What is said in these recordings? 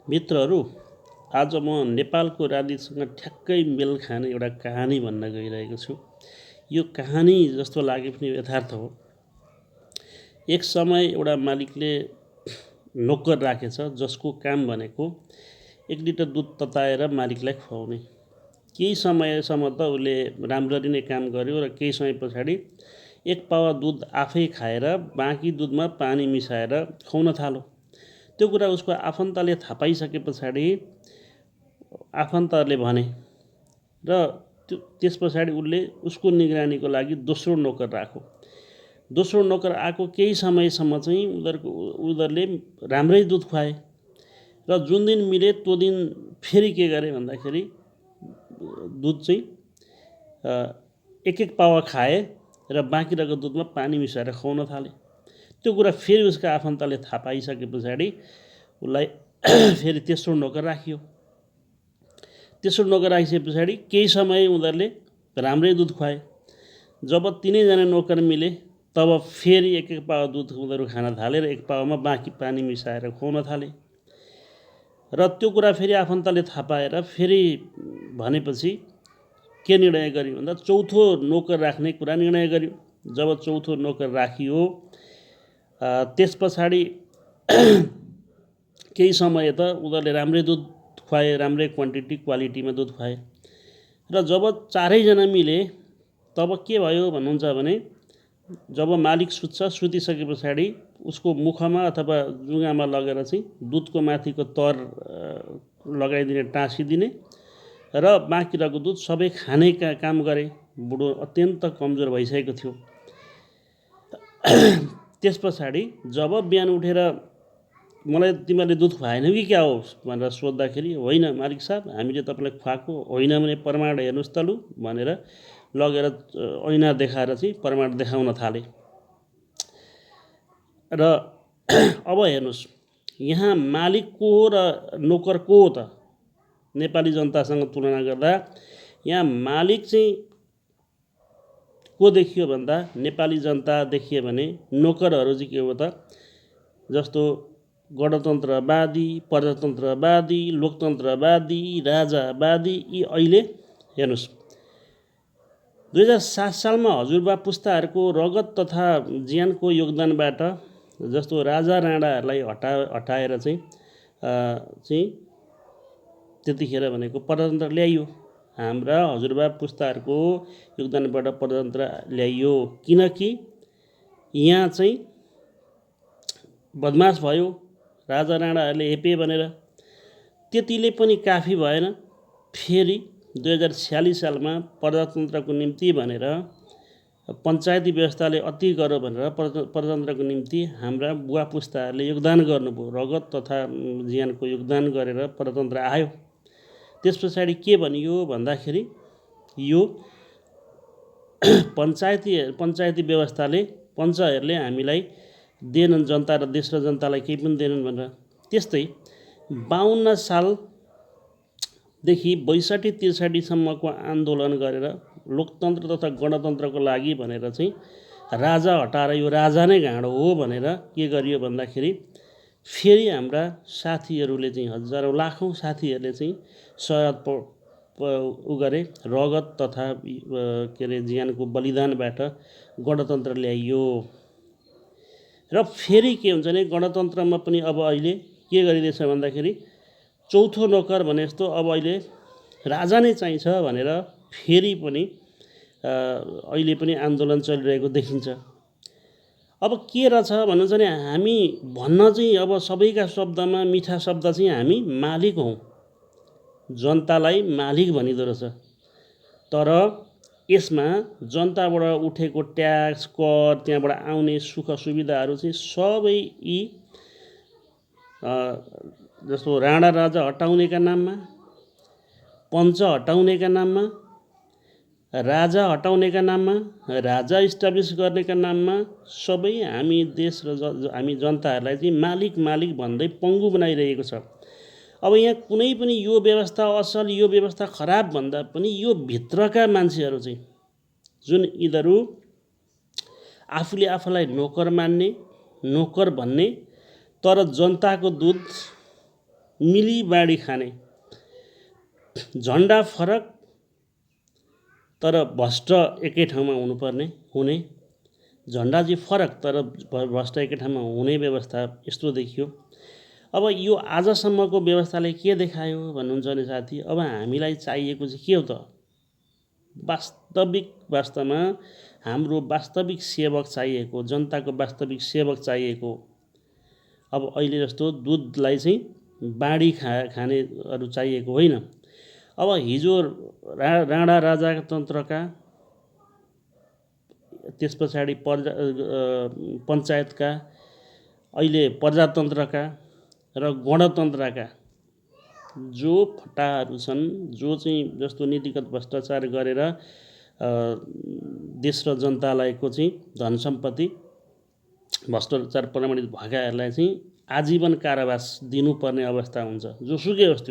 मित्रहरू, आज म नेपालको राजनीतिसँग ठ्याक्कै मेल खाने एउटा कहानी भन्न गइरहेको छु। यो कहानी जस्तो लागे पनि यथार्थ हो। एक समय एउटा मालिकले नोकर राखेछ जसको काम भनेको 1 लिटर दुध तताएर मालिकलाई खुवाउने। केही समयसम्म त उसले राम्ररी नै काम गर्यो र केही समय पछाडि 1 पावा दुध आफै खाएर बाँकी दुधमा पानी मिसाएर खुवाउन थाल्यो। त्यो कुरा उसको आफन्तले थाहा पाइसके पछाडि आफन्तहरूले भने र त्यस पछाडि उसले उसको निगरानीको लागि दोस्रो नोकर राख्यो। दोस्रो नोकर आएको केही समयसम्म चाहिँ उनीहरूले राम्रै दुध खुवाए र जुन दिन मिले त्यो दिन फेरि के गरे भन्दाखेरि दुध चाहिँ 1-1 पावा खाए र बाँकी रहेको दुधमा पानी मिसाएर खुवाउन थाले। त्यो कुरा फेरि उसका आफन्तले थाहा पाइसके पछाडि उसलाई फेरि तेस्रो नोकर राखियो। तेस्रो नोकर राखिसके पछाडि केही समय उनीहरूले राम्रै दुध खुवाए। जब 3जना नोकर मिले तब फेरि 1-1 पावा दुध उनीहरू खान थाले र 1 पावामा बाँकी पानी मिसाएर खुवाउन थाले। र त्यो कुरा फेरि आफन्तले थाहा पाएर फेरि भनेपछि के निर्णय गर्यो भन्दा चौथो नोकर राख्ने कुरा निर्णय गर्यो। जब चौथो नोकर राखियो त्यस पछाडि केही समय त उनीहरूले राम्रै दुध खुवाए, राम्रै क्वान्टिटी क्वालिटीमा दुध खुवाए र जब 4जना मिले तब के भयो भन्नुहुन्छ भने जब मालिक सुतिसके पछाडि उसको मुखमा अथवा जुगामा लगेर चाहिँ दुधको माथिको तर लगाइदिने, टाँसिदिने र बाँकी रहेको दुध सबै खाने काम गरे। बुढो अत्यन्त कमजोर भइसकेको थियो। त्यस पछाडि जब बिहान उठेर मलाई तिमीहरूले दुध खुवाएनौ कि क्या हो भनेर सोद्धाखेरि होइन मालिक साहब हामीले तपाईँलाई खुवाएको होइन भने प्रमाण हेर्नुहोस् त लु भनेर लगेर ऐना देखाएर चाहिँ प्रमाण देखाउन थाले। र अब हेर्नुहोस् यहाँ मालिक को हो र नोकर को हो त? नेपाली जनतासँग तुलना गर्दा यहाँ मालिक चाहिँ को देखियो भन्दा नेपाली जनता देखियो भने नोकरहरू चाहिँ के हो त? जस्तो गणतन्त्रवादी, प्रजातन्त्रवादी, लोकतन्त्रवादी, राजावादी यी अहिले हेर्नुहोस् 2007 सालमा हजुरबा पुस्ताहरूको रगत तथा ज्यानको योगदानबाट जस्तो राजा राणाहरूलाई हटाएर चाहिँ त्यतिखेर भनेको प्रजातन्त्र ल्याइयो। हाम्रा हजुरबा पुस्ताहरूको योगदानबाट प्रजातन्त्र ल्याइयो किनकि यहाँ चाहिँ बदमास भयो राजा राणाहरूले हेपे भनेर। त्यतिले पनि काफी भएन। फेरि 2046 सालमा प्रजातन्त्रको निम्ति भनेर पञ्चायती व्यवस्थाले अति गर्यो भनेर प्रजातन्त्रको निम्ति हाम्रा बुवा पुस्ताहरूले योगदान गर्नुभयो। रगत तथा ज्यानको योगदान गरेर प्रजातन्त्र आयो। त्यस पछाडि के भनियो भन्दाखेरि यो पञ्चायती व्यवस्थाले पञ्चहरूले हामीलाई दिएनन्, जनता र देश र जनतालाई केही पनि दिएनन् भनेर। त्यस्तै 52 सालदेखि 62-63 सम्मको आन्दोलन गरेर लोकतन्त्र तथा गणतन्त्रको लागि भनेर चाहिँ राजा हटाएर यो राजा नै घाँडो हो भनेर के गरियो भन्दाखेरि फेरि हाम्रा साथीहरूले चाहिँ हजारौँ लाखौँ साथीहरूले चाहिँ सहयोग गरे। रगत तथा के अरे ज्यानको बलिदानबाट गणतन्त्र ल्याइयो। र फेरि के हुन्छ भने गणतन्त्रमा पनि अब अहिले के गरिरहेछ भन्दाखेरि चौथो नोकर भने जस्तो अब अहिले राजा नै चाहिन्छ भनेर फेरि पनि अहिले पनि आन्दोलन चलिरहेको देखिन्छ। अब के रहेछ भन्नुहुन्छ भने हामी भन्न चाहिँ अब सबैका शब्दमा मिठा शब्द चाहिँ हामी मालिक हौँ, जनतालाई मालिक भनिँदो रहेछ। तर यसमा जनताबाट उठेको ट्याक्स, कर, त्यहाँबाट आउने सुख सुविधाहरू चाहिँ सबै यी जस्तो राणा राजा हटाउनेका नाममा, पञ्च हटाउनेका नाममा, राजा हटाउनेका नाममा, राजा इस्टाब्लिस गर्नेका नाममा सबै हामी देश र हामी जनताहरूलाई चाहिँ मालिक मालिक भन्दै पङ्गु बनाइरहेको छ। अब यहाँ कुनै पनि यो व्यवस्था असल, यो व्यवस्था खराब भन्दा पनि यो भित्रका मान्छेहरू चाहिँ जुन यिनीहरू आफूले आफूलाई नोकर मान्ने, नोकर भन्ने तर जनताको दुध मिली बाँडी खाने, झन्डा फरक तर भ्रष्ट एकै ठाउँमा हुने, झन्डा चाहिँ फरक तर भ्रष्ट एकै ठाउँमा हुने व्यवस्था यस्तो देखियो। अब यो आजसम्मको व्यवस्थाले के देखायो भन्नुहुन्छ भने साथी, अब हामीलाई चाहिएको चाहिँ के हो त? वास्तवमा हाम्रो वास्तविक सेवक चाहिएको, जनताको वास्तविक सेवक चाहिएको। अब अहिले जस्तो दुधलाई चाहिँ बाँडी खानेहरू चाहिएको होइन। अब हिजो राणा राजातन्त्रका, त्यस पछाडि पञ्चायतका, अहिले प्रजातन्त्रका र गणतन्त्रका जो फटाहरू छन्, जो चाहिँ जस्तो नीतिगत भ्रष्टाचार गरेर देश र जनतालाईको चाहिँ धन सम्पत्ति भ्रष्टाचार प्रमाणित भएकाहरूलाई चाहिँ आजीवन कारावास दिनुपर्ने अवस्था हुन्छ। जोसुकै होस्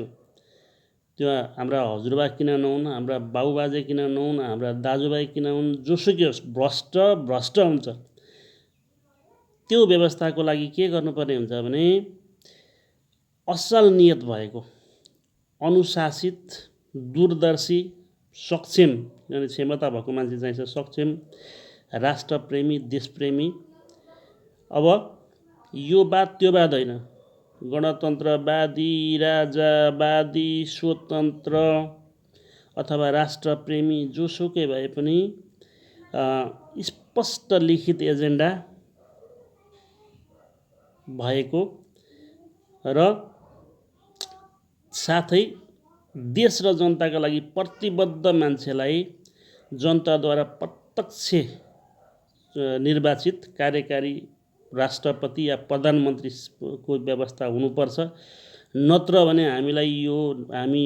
त्यो हाम्रा हजुरबा किन नहुन्, हाम्रा बाबुबाजे किन नहुन्, हाम्रा दाजुभाइ किन हुन्, जोसुकै होस् भ्रष्ट हुन्छ। त्यो व्यवस्थाको लागि के गर्नुपर्ने हुन्छ भने असल नियत भएको, अनुशासित, दूरदर्शी, सक्षम, यानि क्षमता भएको मान्छे चाहिन्छ, सक्षम, राष्ट्रप्रेमी, देशप्रेमी। अब यो बात त्यो बात होइन, गणतन्त्रवादी, राजावादी, स्वतन्त्र अथवा राष्ट्रप्रेमी जोसुकै भए पनि स्पष्ट लिखित एजेन्डा भएको र साथै देश र जनताका लागि प्रतिबद्ध मान्छेलाई जनताद्वारा प्रत्यक्ष निर्वाचित कार्यकारी राष्ट्रपति या प्रधानमन्त्रीको व्यवस्था हुनुपर्छ। नत्र भने हामीलाई यो हामी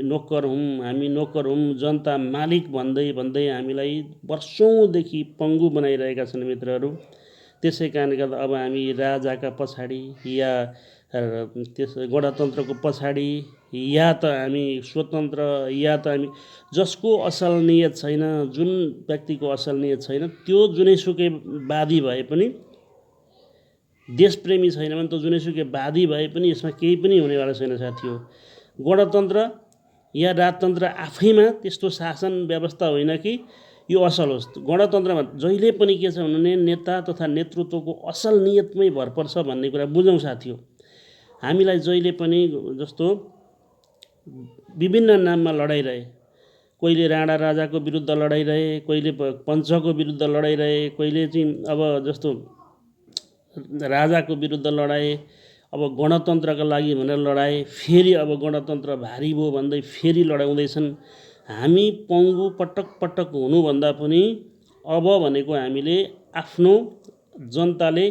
नोकर हौँ, जनता मालिक भन्दै हामीलाई वर्षौँदेखि पङ्गु बनाइरहेका छन् मित्रहरू। त्यसै कारणले गर्दा अब हामी राजाका पछाडि या त्यस गणतन्त्रको पछाडि या त हामी स्वतन्त्र या त हामी जसको असल नियत छैन, जुन व्यक्तिको असल नियत छैन, त्यो जुनैसुकै वादी भए पनि, देशप्रेमी छैन भने त जुनैसुकै वादी भए पनि यसमा केही पनि हुनेवाला छैन साथी हो। गणतन्त्र या राजतन्त्र आफैमा त्यस्तो शासन व्यवस्था होइन कि यो असल होस्। गणतन्त्रमा जहिले पनि के छ भने नेता तथा नेतृत्वको असल नियतमै भर पर्छ भन्ने कुरा बुझौँ साथी हो। हामीलाई जहिले पनि जस्तो विभिन्न नाममा लडाइरहे, कोहीले राणा राजाको विरुद्ध लडाइरहे, कोहीले पञ्चको विरुद्ध लडाइरहे, कोहीले चाहिँ अब जस्तो राजाको विरुद्ध लडाए, अब गणतन्त्रका लागि भनेर लडाए, फेरि अब गणतन्त्र भारी भयो भन्दै फेरि लडाउँदैछन्। हामी पङ्गु पटक हुनुभन्दा पनि अब भनेको हामीले आफ्नो जनताले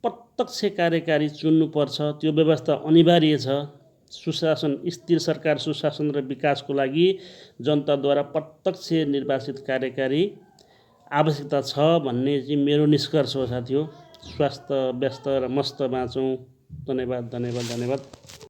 प्रत्यक्ष कार्यकारी चुन्नुपर्छ, त्यो व्यवस्था अनिवार्य छ। सुशासन, स्थिर सरकार, सुशासन र विकासको लागि जनताद्वारा प्रत्यक्ष निर्वाचित कार्यकारी आवश्यकता छ भन्ने चाहिँ मेरो निष्कर्ष हो साथी हो। स्वास्थ्य व्यस्त र मस्त बाँचौँ। धन्यवाद।